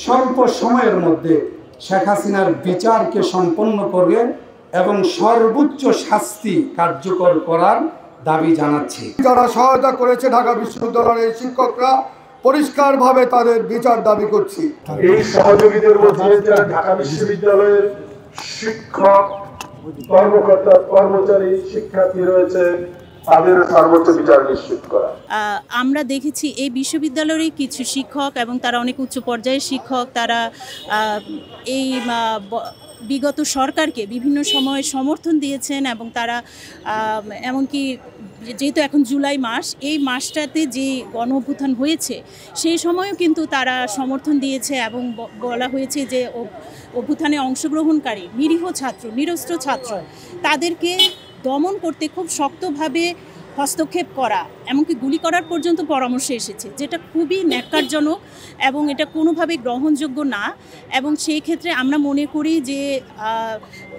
স্বল্প সময়ের মধ্যে শেখ হাসিনার বিচারকে সম্পন্ন করে এবং সর্বোচ্চ শাস্তি কার্যকর করার দাবি জানাচ্ছি। যারা সহায়তা করেছে ঢাকা বিশ্ববিদ্যালয়ের শিক্ষকরা পরিষ্কারভাবে তাদের বিচার দাবি করছি। এই সহযোগীদের মধ্যে যারা ঢাকা বিশ্ববিদ্যালয়ের শিক্ষক, কর্মকর্তা, কর্মচারী, শিক্ষার্থী রয়েছে, তাদের সর্বোচ্চ বিচার নিশ্চিত করা। আমরা দেখেছি এই বিশ্ববিদ্যালয়ের কিছু শিক্ষক এবং তারা অনেক উচ্চ পর্যায়ের শিক্ষক, তারা এই বিগত সরকারকে বিভিন্ন সময়ে সমর্থন দিয়েছেন এবং তারা এমনকি যেহেতু এখন জুলাই মাস, এই মাসটাতে যে গণ-অভ্যুত্থান হয়েছে সেই সময়ও কিন্তু তারা সমর্থন দিয়েছে এবং বলা হয়েছে যে অভ্যুত্থানে অংশগ্রহণকারী নিরীহ ছাত্র, নিরস্ত্র ছাত্র, তাদেরকে দমন করতে খুব শক্তভাবে হস্তক্ষেপ করা, এমনকি গুলি করার পর্যন্ত পরামর্শ এসেছে, যেটা খুবই ন্যাক্কারজনক এবং এটা কোনোভাবেই গ্রহণযোগ্য না। এবং সেই ক্ষেত্রে আমরা মনে করি যে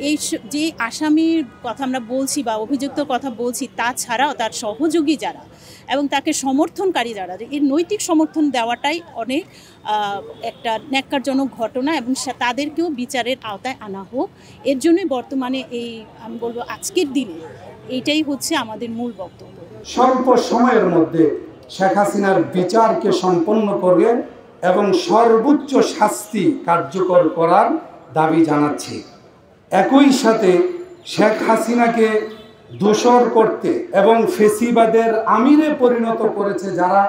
এই যে আসামির কথা আমরা বলছি বা অভিযুক্তর কথা বলছি, তাছাড়াও তার সহযোগী যারা এবং তাকে সমর্থনকারী যারা, এর নৈতিক সমর্থন দেওয়াটাই অনেক একটা ন্যাক্কারজনক ঘটনা এবং তাদেরকেও বিচারের আওতায় আনা হোক। এর জন্যই বর্তমানে এই আমি বলবো আজকের দিনে এইটাই হচ্ছে আমাদের মূল বক্তব্য। স্বল্প সময়ের মধ্যে শেখ হাসিনার বিচারকে সম্পন্ন করে এবং সর্বোচ্চ শাস্তি কার্যকর করার দাবি জানাচ্ছি। একই সাথে শেখ হাসিনাকে দোষর করতে এবং ফেসিবাদের আমিরে পরিণত করেছে যারা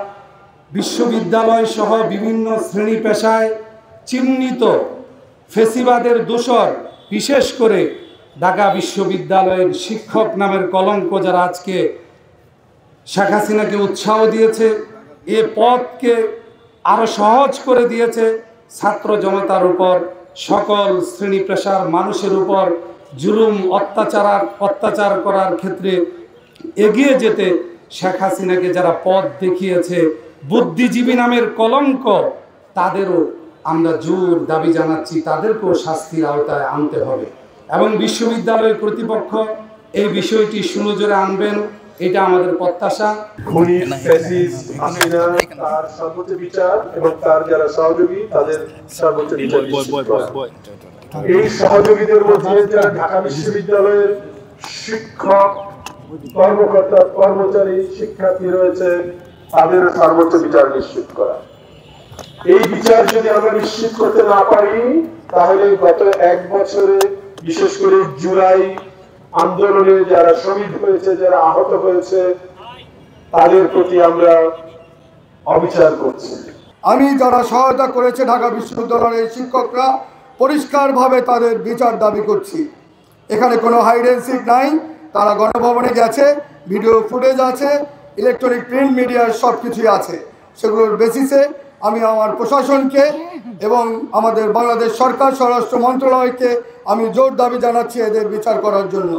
বিশ্ববিদ্যালয় সহ বিভিন্ন শ্রেণী পেশায় চিহ্নিত ফেসিবাদের দোষর, বিশেষ করে ঢাকা বিশ্ববিদ্যালয়ের শিক্ষক নামের কলঙ্ক যারা আজকে শেখ হাসিনাকে উৎসাহ দিয়েছে, এ পথকে আরও সহজ করে দিয়েছে, ছাত্র জনতার উপর, সকল শ্রেণী পেশার মানুষের উপর জুলুম অত্যাচার করার ক্ষেত্রে এগিয়ে যেতে শেখ হাসিনাকে যারা পথ দেখিয়েছে, বুদ্ধিজীবী নামের কলঙ্ক, তাদেরও আমরা জোর দাবি জানাচ্ছি, তাদেরকেও শাস্তির আওতায় আনতে হবে। এবং বিশ্ববিদ্যালয় কর্তৃপক্ষ এই বিষয়টি সুনজরে আনবেন, এটা আমাদের প্রত্যাশা। খুনি ফ্যাসিস্ট হাসিনা তার সর্বোচ্চ বিচার এবং তার যারা সহযোগী তাদের সর্বোচ্চ বিচার নিশ্চিত করা। এই সহযোগীদের মধ্যে যারা ঢাকা বিশ্ববিদ্যালয়ের শিক্ষক, কর্মকর্তা, কর্মচারী, শিক্ষার্থী রয়েছে, তাদের সর্বোচ্চ বিচার নিশ্চিত করা। এই বিচার যদি আমরা নিশ্চিত করতে না পারি, তাহলে গত এক বছরে বিশেষ করে জুলাই আন্দোলনে যারা শহীদ হয়েছে, যারা আহত হয়েছে, তাদের প্রতি আমরা অবিচার করছি। আমি যারা সহায়তা করেছে ঢাকা বিশ্ববিদ্যালয়ের শিক্ষকরা পরিষ্কারভাবে তাদের বিচার দাবি করছি। এখানে কোনো হাইড অ্যান্ড সিক নাই, তারা গণভবনে গেছে, ভিডিও ফুটেজ আছে, ইলেকট্রনিক প্রিন্ট মিডিয়ার সব কিছুই আছে। সেগুলোর বেসিসে আমি আমার প্রশাসনকে এবং আমাদের বাংলাদেশ সরকার, স্বরাষ্ট্র মন্ত্রণালয়কে আমি জোর দাবি জানাচ্ছি এদের বিচার করার জন্য।